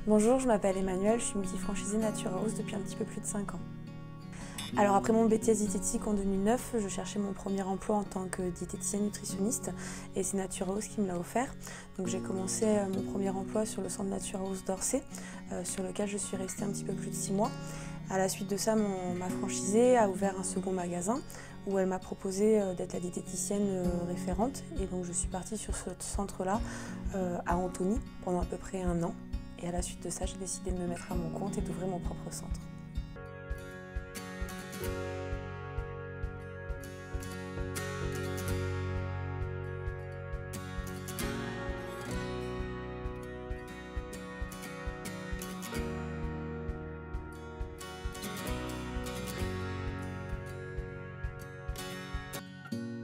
Bonjour, je m'appelle Emmanuelle, je suis multifranchisée Natura House depuis un petit peu plus de 5 ans. Alors après mon BTS diététique en 2009, je cherchais mon premier emploi en tant que diététicienne nutritionniste et c'est Natura House qui me l'a offert. Donc j'ai commencé mon premier emploi sur le centre Natura House d'Orsay, sur lequel je suis restée un petit peu plus de 6 mois. À la suite de ça, ma franchisée a ouvert un second magasin où elle m'a proposé d'être la diététicienne référente et donc je suis partie sur ce centre-là à Antony pendant à peu près 1 an. Et à la suite de ça, j'ai décidé de me mettre à mon compte et d'ouvrir mon propre centre.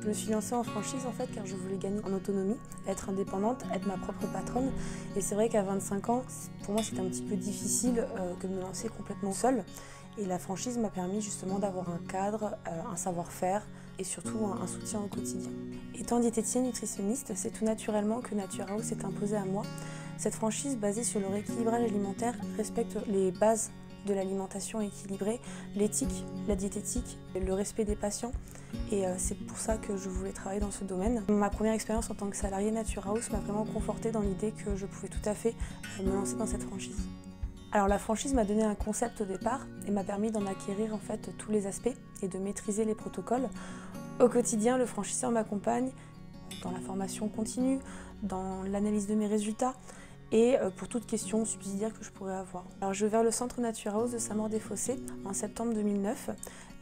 Je me suis lancée en franchise car je voulais gagner en autonomie, être indépendante, être ma propre patronne. Et c'est vrai qu'à 25 ans, pour moi c'était un petit peu difficile que de me lancer complètement seule. Et la franchise m'a permis justement d'avoir un cadre, un savoir-faire et surtout un soutien au quotidien. Étant diététicienne nutritionniste, c'est tout naturellement que Natura House s'est imposée à moi. Cette franchise basée sur le rééquilibrage alimentaire respecte les bases de l'alimentation équilibrée, l'éthique, la diététique, le respect des patients. Et c'est pour ça que je voulais travailler dans ce domaine. Ma première expérience en tant que salariée Natura House m'a vraiment confortée dans l'idée que je pouvais tout à fait me lancer dans cette franchise. Alors la franchise m'a donné un concept au départ et m'a permis d'en acquérir tous les aspects et de maîtriser les protocoles. Au quotidien, le franchiseur m'accompagne dans la formation continue, dans l'analyse de mes résultats, et pour toute question subsidiaire que je pourrais avoir. Alors j'ai ouvert le centre Natura House de Saint-Maur-des-Fossés en septembre 2009.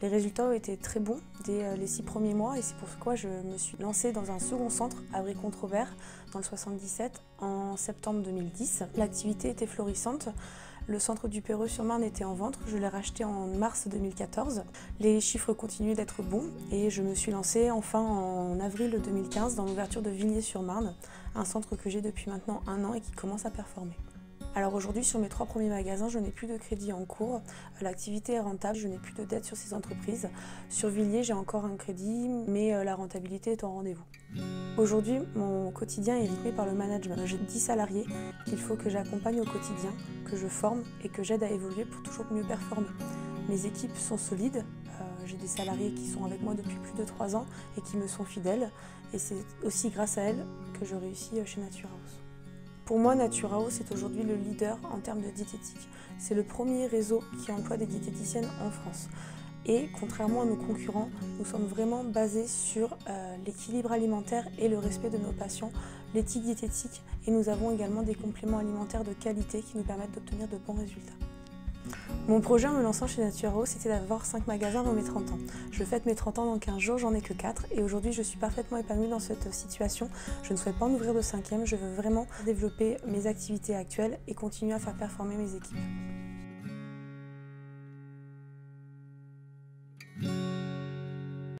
Les résultats ont été très bons dès les 6 premiers mois et c'est pourquoi je me suis lancée dans un second centre à Brie-Contrebert dans le 77 en septembre 2010. L'activité était florissante. Le centre du Perreux-sur-Marne était en vente, je l'ai racheté en mars 2014. Les chiffres continuaient d'être bons et je me suis lancée enfin en avril 2015 dans l'ouverture de Villiers-sur-Marne, un centre que j'ai depuis maintenant 1 an et qui commence à performer. Alors aujourd'hui, sur mes 3 premiers magasins, je n'ai plus de crédit en cours. L'activité est rentable, je n'ai plus de dettes sur ces entreprises. Sur Villiers, j'ai encore un crédit, mais la rentabilité est au rendez-vous. Aujourd'hui, mon quotidien est rythmé par le management. J'ai 10 salariés qu'il faut que j'accompagne au quotidien, que je forme et que j'aide à évoluer pour toujours mieux performer. Mes équipes sont solides, j'ai des salariés qui sont avec moi depuis plus de 3 ans et qui me sont fidèles. Et c'est aussi grâce à elles que je réussis chez Natura House. Pour moi, Natura House est aujourd'hui le leader en termes de diététique. C'est le premier réseau qui emploie des diététiciennes en France. Et contrairement à nos concurrents, nous sommes vraiment basés sur l'équilibre alimentaire et le respect de nos patients, l'éthique diététique, et nous avons également des compléments alimentaires de qualité qui nous permettent d'obtenir de bons résultats. Mon projet en me lançant chez Natura House, c'était d'avoir 5 magasins avant mes 30 ans. Je fête mes 30 ans dans 15 jours, j'en ai que 4 et aujourd'hui je suis parfaitement épanouie dans cette situation. Je ne souhaite pas en ouvrir de 5e, je veux vraiment développer mes activités actuelles et continuer à faire performer mes équipes.